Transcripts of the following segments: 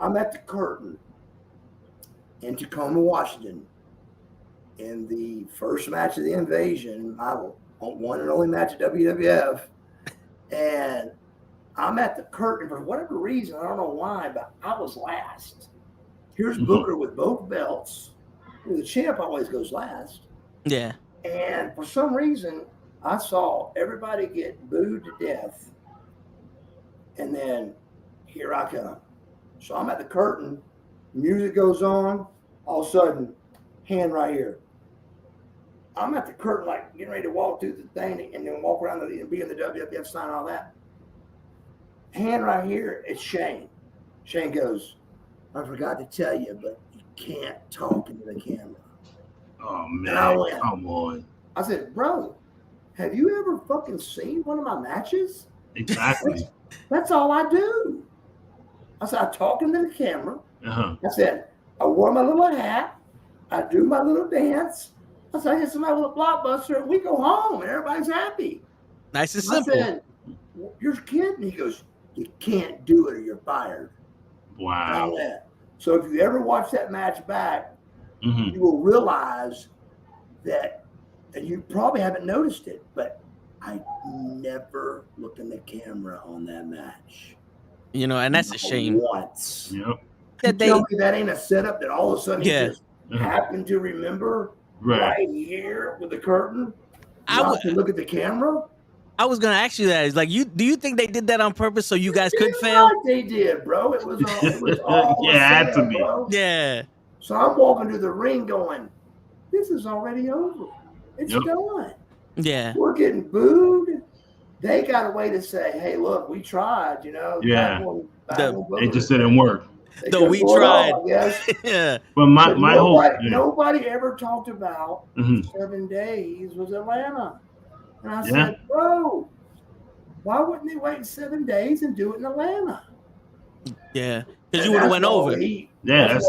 I'm at the curtain in Tacoma, Washington, in the first match of the invasion, my one and only match at WWF, and I'm at the curtain for whatever reason. I don't know why, but I was last. Here's Booker with both belts. The champ always goes last. Yeah. And for some reason, I saw everybody get booed to death. And then here I come. So I'm at the curtain. Music goes on. All of a sudden, hand right here. I'm at the curtain, like getting ready to walk through the thing and then walk around and be in the WWF sign and all that. Hand right here, it's Shane. Shane goes, I forgot to tell you, but you can't talk into the camera. Oh, man. And I went, come on. I said, bro, have you ever fucking seen one of my matches? Exactly. That's all I do. I said, I talk into the camera. Uh-huh. I said, I wore my little hat. I do my little dance. I said, I hit somebody with a blockbuster and we go home and everybody's happy. Nice and simple. I said, you're kidding. He goes, you can't do it or you're fired. Wow. So if you ever watch that match back, you will realize that, and you probably haven't noticed it, but I never looked in the camera on that match. You know, and that's a shame. Once. Yep. Tell me that ain't a setup that all of a sudden he just happened to remember right here with the curtain. I would look at the camera. I was gonna ask you that. Is like, do you think they did that on purpose so you guys could fail? Like they did, bro. It was all yeah, it had to be. Bro. Yeah. So I'm walking to the ring going, this is already over. It's done. Yeah. We're getting booed. They got a way to say, hey, look, we tried, you know. Yeah. It just didn't work. Though we tried. Off, yeah. But my whole nobody ever talked about 7 days was Atlanta. And I said, bro, why wouldn't they wait 7 days and do it in Atlanta? Yeah. Because you would have went over. That's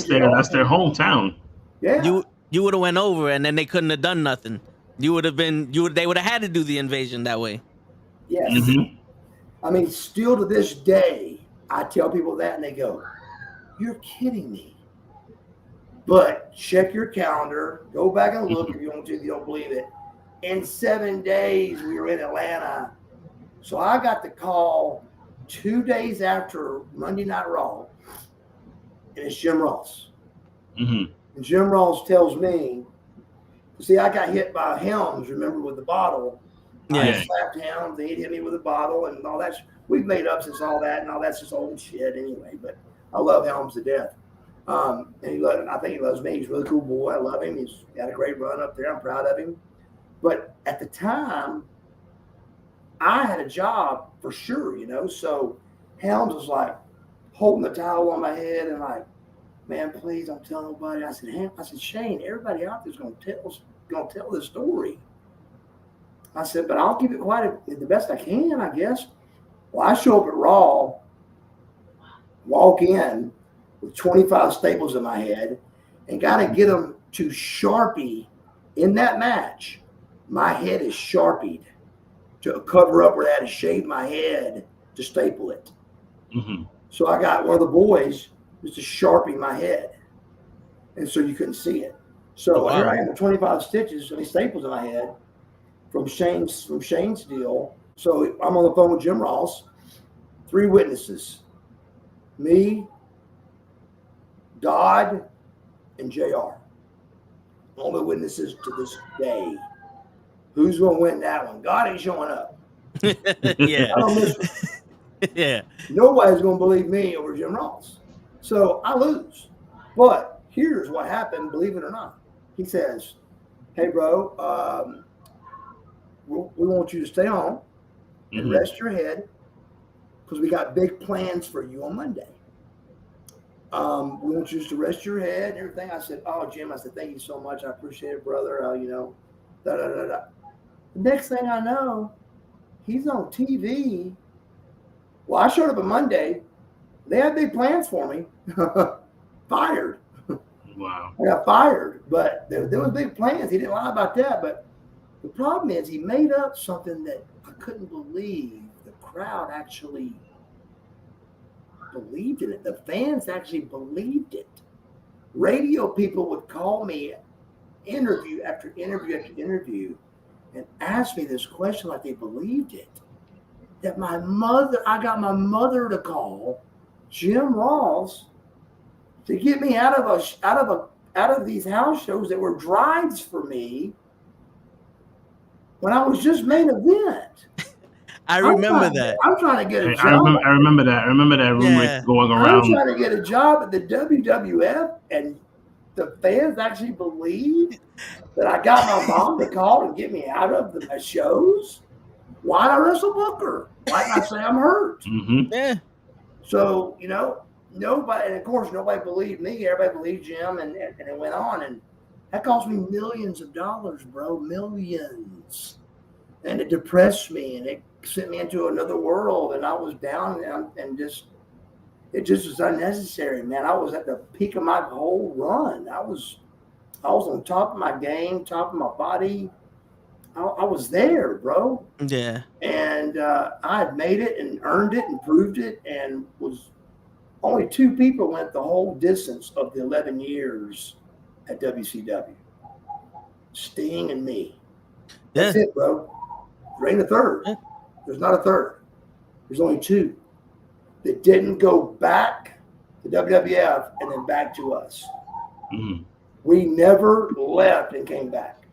their hometown. Yeah. You would have went over and then they couldn't have done nothing. They would have had to do the invasion that way. Yes. I mean, still to this day, I tell people that and they go, you're kidding me. But check your calendar, go back and look if you want to, if you don't believe it. In 7 days, we were in Atlanta. So I got the call 2 days after Monday Night Raw, and it's Jim Ross. And Jim Ross tells me, see, I got hit by Helms, remember, with the bottle. I slapped Helms, they hit me with a bottle and all that. We've made up since all that, and all that's just old shit anyway. But I love Helms to death. And I think he loves me. He's a really cool boy. I love him. He's got a great run up there. I'm proud of him. But at the time, I had a job for sure, you know. So Helms was like holding the towel on my head and like, man, please don't tell nobody. I said, Shane, everybody out there's gonna tell this story. I said, but I'll keep it quiet the best I can, I guess. Well, I show up at Raw, walk in with 25 staples in my head, and got to get them to Sharpie in that match. My head is Sharpied to cover up where I had to shave my head to staple it. So I got one of the boys just to Sharpie my head. And so you couldn't see it. So here I am with 25 stitches, staples in my head from Shane's deal. So I'm on the phone with Jim Ross, 3 witnesses, me, Dodd, and JR. Only witnesses to this day. Who's going to win that one? God ain't showing up. Yeah. I don't miss him. Yeah. Nobody's going to believe me over Jim Ross. So I lose. But here's what happened, believe it or not. He says, hey, bro, we want you to stay home and rest your head because we got big plans for you on Monday. We want you to rest your head and everything. I said, oh, Jim, I said, thank you so much. I appreciate it, brother. The next thing I know, he's on TV. Well, I showed up on Monday. They had big plans for me. Fired. Wow. I got fired, but there was big plans. He didn't lie about that. But the problem is he made up something that I couldn't believe the crowd actually believed in it. The fans actually believed it. Radio people would call me interview after interview after interview and ask me this question like they believed it. That I got my mother to call Jim Ross to get me out of these house shows that were drives for me when I was just main event. I remember that. I'm trying to get a job. I remember that. I remember that rumor going around. I'm trying to get a job at the WWF, and the fans actually believe that I got my mom to call and get me out of the shows. Why not wrestle Booker? Why not say I'm hurt? Mm-hmm. Yeah. So, nobody, and of course, nobody believed me. Everybody believed Jim, and it went on. And that cost me millions of dollars, bro. Millions. And it depressed me, and it sent me into another world, and I was down, and it just was unnecessary, man. I was at the peak of my whole run. I was on top of my game, top of my body. I was there, bro. Yeah. And I had made it and earned it and proved it, and was only 2 people went the whole distance of the 11 years at WCW. Sting and me. That's it, bro. There ain't a third. Yeah. There's not a third. There's only 2 that didn't go back to WWF and then back to us. Mm-hmm. We never left and came back.